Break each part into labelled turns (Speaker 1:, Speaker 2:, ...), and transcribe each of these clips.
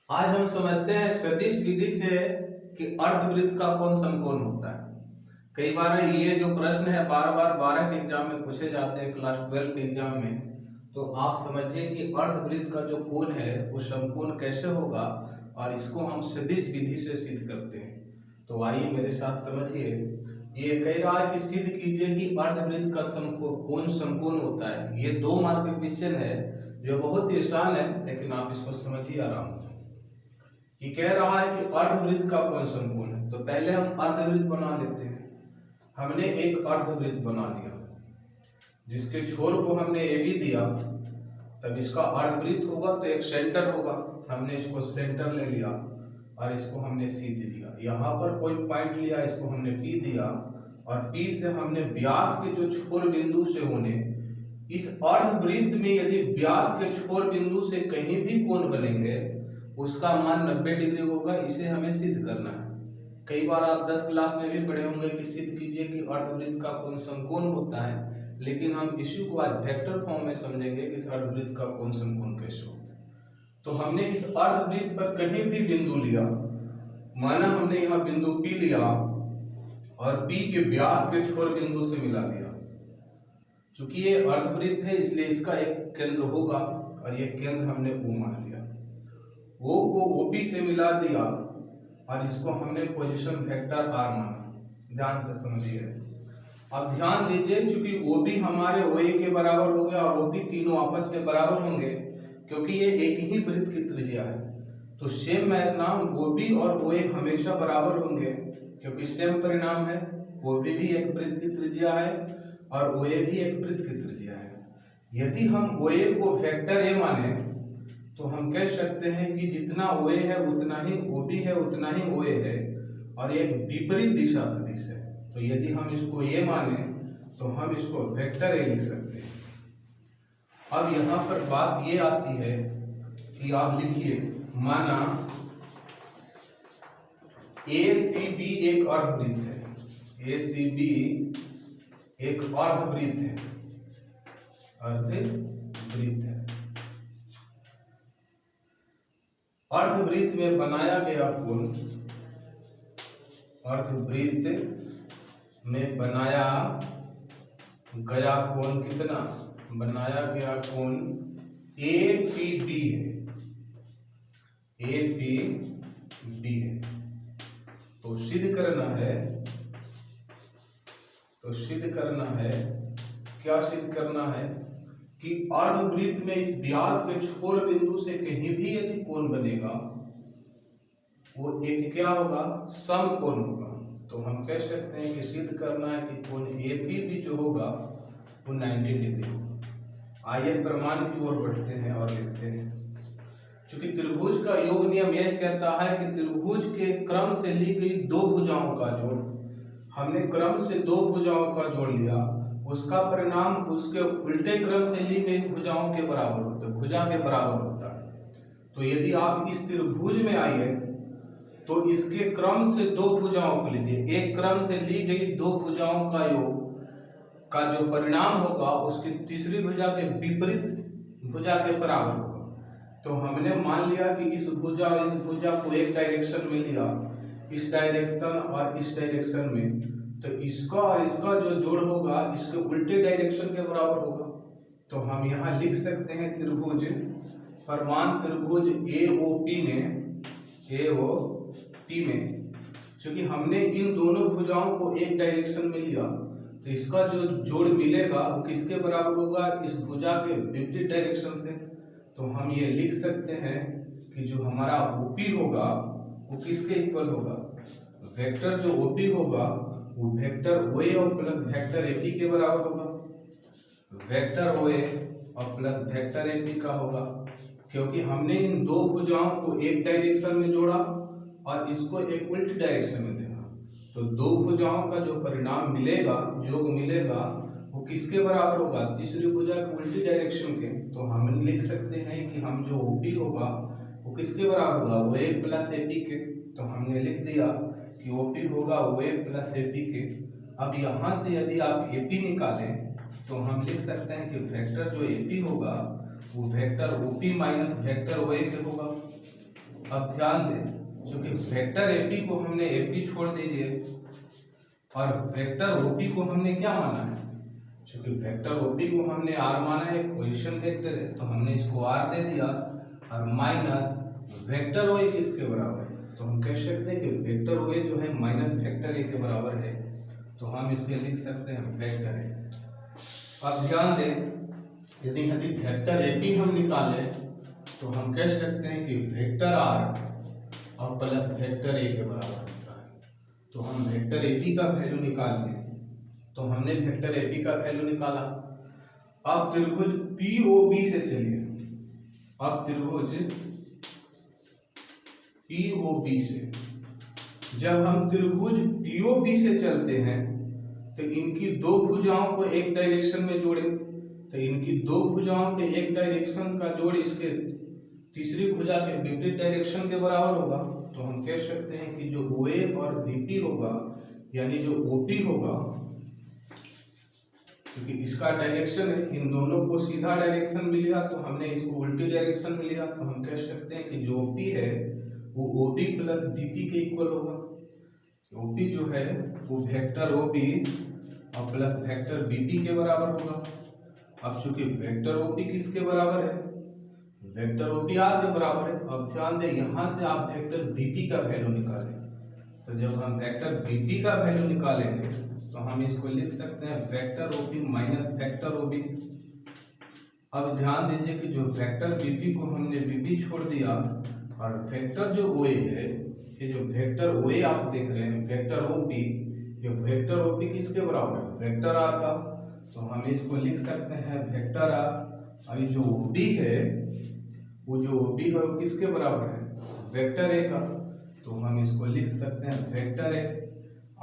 Speaker 1: आज हम समझते हैं सदिश विधि से कि अर्धवृत्त का कौन समकोण होता है। कई बार ये जो प्रश्न है बार बार 12 के एग्जाम में पूछे जाते हैं, क्लास 12 के एग्जाम में। तो आप समझिए कि अर्धवृत्त का जो कोण है वो समकोण कैसे होगा और इसको हम सदिश विधि से सिद्ध करते हैं। तो आइए मेरे साथ समझिए। ये कह रहा है कि सिद्ध कीजिए कि अर्धवृत्त का कोण समकोण होता है। ये 2 मार्क के क्वेश्चन है जो बहुत ही आसान है, लेकिन आप इसको समझिए आराम से। ये कह रहा है कि अर्धवृत्त का कोण समकोण है। तो पहले हम अर्धवृत्त बना लेते हैं। हमने एक अर्धवृत्त बना लिया जिसके छोर को हमने ए बी दिया, तब इसका अर्धवृत्त होगा तो एक सेंटर होगा। हमने इसको सेंटर ले लिया और इसको हमने सी दे दिया। यहाँ पर कोई पॉइंट लिया, इसको हमने पी दिया और पी से हमने व्यास के जो छोर बिंदु से होने इस अर्धवृत्त में यदि व्यास के छोर बिंदु से कहीं भी कोण बनेंगे उसका मान 90 डिग्री होगा। इसे हमें सिद्ध करना है। कई बार आप 10 क्लास में भी पढ़े होंगे कि सिद्ध कीजिए कि अर्धवृत्त का कोण समकोण होता है, लेकिन हम इसी को आज वेक्टर फॉर्म में समझेंगे कि इस अर्धवृत्त का कोण समकोण कैसे होता है। तो हमने इस अर्धवृत्त पर कहीं भी बिंदु लिया, माना हमने यहाँ बिंदु P लिया और P के व्यास के छोर बिंदु से मिला दिया। चूंकि ये अर्धवृत्त है इसलिए इसका एक केंद्र होगा और ये केंद्र हमने O मान लिया। O को OP से मिला दिया और इसको हमने पोजीशन वेक्टर R माना। ध्यान से समझिए। अब ध्यान दीजिए, क्योंकि OB हमारे OA के बराबर हो गया और OP तीनों आपस में बराबर होंगे क्योंकि ये एक ही वृत्त की त्रिज्या है। तो सेम परिणाम OB और OA हमेशा बराबर होंगे क्योंकि सेम परिणाम है। OB भी एक वृत्त की त्रिज्या है और OA भी एक वृत्त की त्रिज्या है। यदि हम OA को वेक्टर A माने तो हम कह सकते हैं कि जितना OA है उतना ही OB है, उतना ही OA है और एक विपरीत दिशा सदिश है। तो यदि हम इसको A माने तो हम इसको वेक्टर A लिख सकते हैं। अब यहाँ पर बात ये आती है कि आप लिखिए, माना ACB एक अर्धवृत्त है। ACB एक अर्धवृत्त है, अर्धवृत्त है। अर्धवृत्त में बनाया गया कोण, अर्धवृत्त में बनाया गया कोण कितना? बनाया गया कोण APB है, APB है। तो सिद्ध करना है, क्या सिद्ध करना है कि अर्धवृत्त में इस व्यास के छोर बिंदु से कहीं भी यदि कोण बनेगा वो एक क्या होगा? समकोण होगा। तो हम कह सकते हैं कि सिद्ध करना है कि कोण APB जो होगा वो 90 डिग्री होगा। आइए प्रमाण की ओर बढ़ते हैं और लिखते हैं। चूंकि त्रिभुज का योग नियम यह कहता है कि त्रिभुज के क्रम से ली गई 2 भुजाओं का जोड़, हमने क्रम से 2 भुजाओं का जोड़ लिया, उसका परिणाम उसके उल्टे क्रम से ली गई भुजाओं के बराबर होता है, भुजा के बराबर होता है। तो यदि आप इस त्रिभुज में आइए तो इसके क्रम से 2 भुजाओं को लीजिए, एक क्रम से ली गई 2 भुजाओं का योग का जो परिणाम होगा उसकी तीसरी भुजा के विपरीत भुजा के बराबर होगा। तो हमने मान लिया कि इस भुजा और इस भुजा को एक डायरेक्शन में लिया, इस डायरेक्शन और इस डायरेक्शन में, तो इसका और इसका जो जोड़ होगा इसके उल्टे डायरेक्शन के बराबर होगा। तो हम यहाँ लिख सकते हैं त्रिभुज, परमान त्रिभुज AOP में, चूंकि हमने इन दोनों भुजाओं को एक डायरेक्शन में लिया तो इसका जो जोड़ मिलेगा वो किसके बराबर होगा? इस भुजा के विपरीत डायरेक्शन से। तो हम ये लिख सकते हैं कि जो हमारा OP होगा वो किसके इक्वल होगा? वेक्टर जो OP होगा वो वेक्टर OA और प्लस वेक्टर AP के बराबर होगा। वेक्टर OA और प्लस वेक्टर AP का होगा, क्योंकि हमने इन 2 भुजाओं को एक डायरेक्शन में जोड़ा और इसको एक उल्टी डायरेक्शन में देखा। तो 2 भुजाओं का जो परिणाम मिलेगा, योग मिलेगा, वो किसके बराबर होगा? तीसरी भुजा के उल्टी डायरेक्शन के। तो हम लिख सकते हैं कि हम जो OP होगा वो किसके बराबर होगा? OA प्लस AP के। तो हमने लिख दिया कि OP होगा OA प्लस AP के। अब यहाँ से यदि आप AP निकालें तो हम लिख सकते हैं कि वेक्टर जो AP होगा वो vector OP minus vector OA के होगा। अब ध्यान दें, चूंकि वेक्टर एपी को हमने एपी छोड़ दीजिए और वेक्टर ओपी को हमने क्या माना है, चूंकि वेक्टर ओपी को हमने आर माना है, पोजीशन वेक्टर है, तो हमने इसको आर दे दिया और माइनस वेक्टर ओ किसके बराबर है, तो हम कह सकते हैं कि वेक्टर ओ जो है माइनस वेक्टर ए के बराबर है, तो हम इसमें लिख सकते हैं वेक्टर ए। अब ध्यान दें, यदि वेक्टर एपी हम निकाले तो हम कह सकते हैं कि वेक्टर आर और प्लस वेक्टर ए के बराबर होता है, तो हम वेक्टर एपी का वैल्यू निकाल लें, तो हमने वेक्टर एपी का वैल्यू निकाला। अब त्रिभुज पीओबी से चलिए, अब त्रिभुज पीओबी से जब हम त्रिभुज पीओबी से चलते हैं तो इनकी दो भुजाओं को एक डायरेक्शन में जोड़े, तो इनकी दो भुजाओं के एक डायरेक्शन का जोड़ इसके तीसरी भुजा के विपरीत डायरेक्शन के बराबर होगा, तो हम कह सकते हैं कि जो ओए और बीपी होगा यानी जो ओपी होगा, क्योंकि इसका डायरेक्शन है, इन दोनों को सीधा डायरेक्शन मिल गया तो हमने इसको उल्टी डायरेक्शन मिल गया, तो हम कह सकते हैं कि जो ओपी है वो ओबी प्लस बीपी के इक्वल होगा। ओपी जो है वो वेक्टर ओबी और प्लस वेक्टर बीपी के बराबर होगा। अब चूंकि वेक्टर ओपी किसके बराबर है, वेक्टर ओपी आर के बराबर है। अब ध्यान दें, यहाँ से आप वेक्टर बीपी का वैल्यू निकालें, तो जब हम वेक्टर बीपी का वैल्यू निकालेंगे तो हम इसको लिख सकते हैं वेक्टर ओपी माइनस वेक्टर ओबी। अब ध्यान दीजिए कि जो वेक्टर बीपी को हमने बीपी छोड़ दिया और वेक्टर जो ओए है, ये जो वेक्टर ओए आप देख रहे हैं वेक्टर ओपी, ये वेक्टर ओपी किसके बराबर है, वेक्टर आर का, तो हम इसको लिख सकते हैं वेक्टर आर। और जो ओबी है वो जो ओबी है वो किसके बराबर है, वेक्टर ए का, तो हम इसको लिख सकते हैं वेक्टर ए।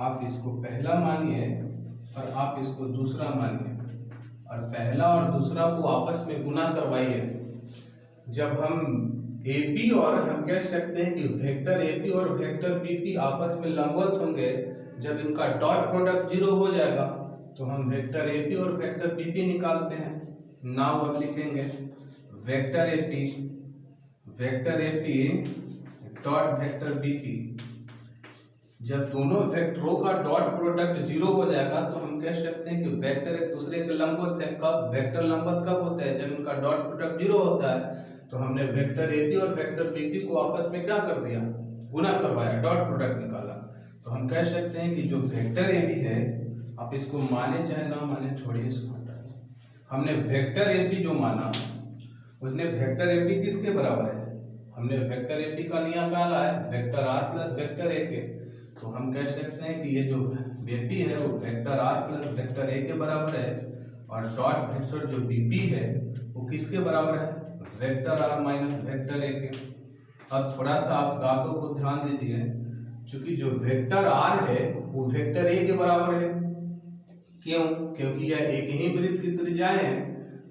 Speaker 1: आप इसको पहला मानिए और आप इसको दूसरा मानिए और पहला और दूसरा को आपस में गुना करवाइए। जब हम एपी और हम कह सकते हैं कि वेक्टर एपी और वेक्टर बीपी आपस में लंबवत होंगे, जब इनका डॉट प्रोडक्ट 0 हो जाएगा तो हम वेक्टर एपी और वेक्टर बीपी निकालते हैं। नाउ अब लिखेंगे vector AP dot vector BP. जब दोनों वेक्टरों का डॉट प्रोडक्ट 0 हो जाएगा तो हम कह सकते हैं कि वेक्टर एक दूसरे के लंबवत है। कब वेक्टर लंबवत कब होता है, जब इनका डॉट प्रोडक्ट 0 होता है। तो हमने वेक्टर एपी और वेक्टर बीपी को आपस में क्या कर दिया, गुना करवाया, डॉट प्रोडक्ट निकाला। तो हम कह सकते हैं कि जो वेक्टर एपी है, आप इसको माने चाहे ना माने, छोड़िए इसको, हमने वेक्टर एपी जो माना उसने वेक्टर एपी किसके बराबर है, हमने वेक्टर एपी का निकाला है vector R plus vector A के। तो हम कह सकते हैं कि ये जो एपी है वो vector R plus vector A के बराबर है और डॉट वेक्टर जो बीपी है वो किसके बराबर है, vector R minus vector A के। अब थोड़ा सा आप बातों को ध्यान दीजिए, चूंकि जो वेक्टर आर है वो वेक्टर ए के बराबर है। क्यों, क्योंकि यह एक ही वृत्त की त्रिज्याएं हैं,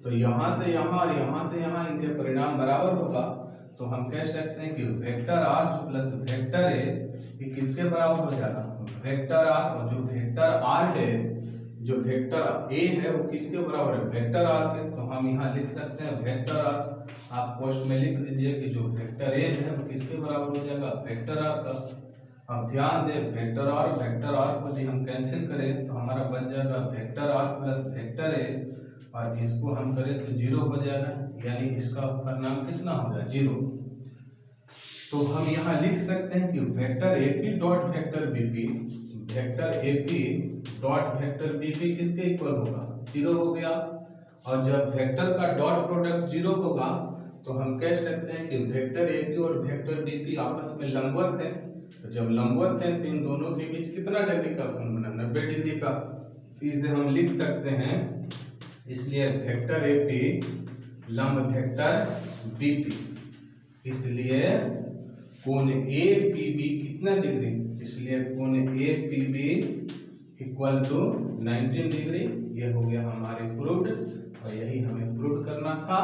Speaker 1: तो यहाँ से यहाँ और यहाँ से यहाँ इनके परिणाम बराबर होगा। तो हम कह सकते हैं कि वेक्टर आर जो प्लस वेक्टर ए ये किसके बराबर हो जाएगा, वेक्टर आर, और जो वेक्टर आर है, जो वेक्टर ए है वो किसके बराबर है, वेक्टर आर के। तो हम यहाँ लिख सकते हैं वेक्टर आर। आप पोस्ट में लिख दीजिए कि जो वेक्टर ए है वो किसके बराबर हो जाएगा, वेक्टर आर का। अब ध्यान दें, वेक्टर आर और वेक्टर आर को यदि हम कैंसिल करें तो हमारा बच जाएगा vector R plus vector A, और इसको हम करें तो 0 हो जाएगा, यानी इसका परिणाम कितना होगा, 0। तो हम यहाँ लिख सकते हैं कि vector AP dot vector BP, vector AP dot vector BP किसके इक्वल होगा, 0 हो गया। और जब वेक्टर का डॉट प्रोडक्ट 0 होगा तो हम कह सकते हैं कि वेक्टर एपी और वेक्टर बीपी आपस में लंबवत है। तो जब लंबवत है तो इन दोनों के बीच कितना डिग्री का कोण बना, 90 डिग्री का। इसे हम लिख सकते हैं, इसलिए वेक्टर एपी लंब वेक्टर बीपी, इसलिए कोण ए पी बी कितना डिग्री, इसलिए कोण A P B equal to 19 degree. ये हो गया हमारे प्रूव्ड, और यही हमें प्रूव करना था।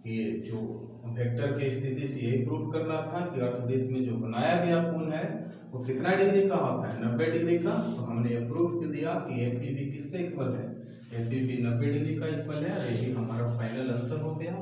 Speaker 1: ये जो वेक्टर की स्थिति से यही प्रूव करना था कि अर्थवृत्त में जो बनाया गया कोण है वो कितना डिग्री का होता है, 90 डिग्री का। तो हमने ये प्रूव कर दिया कि ए पी बी किससे इक्वल है, ए पी बी 90 डिग्री का इक्वल है। यही हमारा फाइनल आंसर हो गया।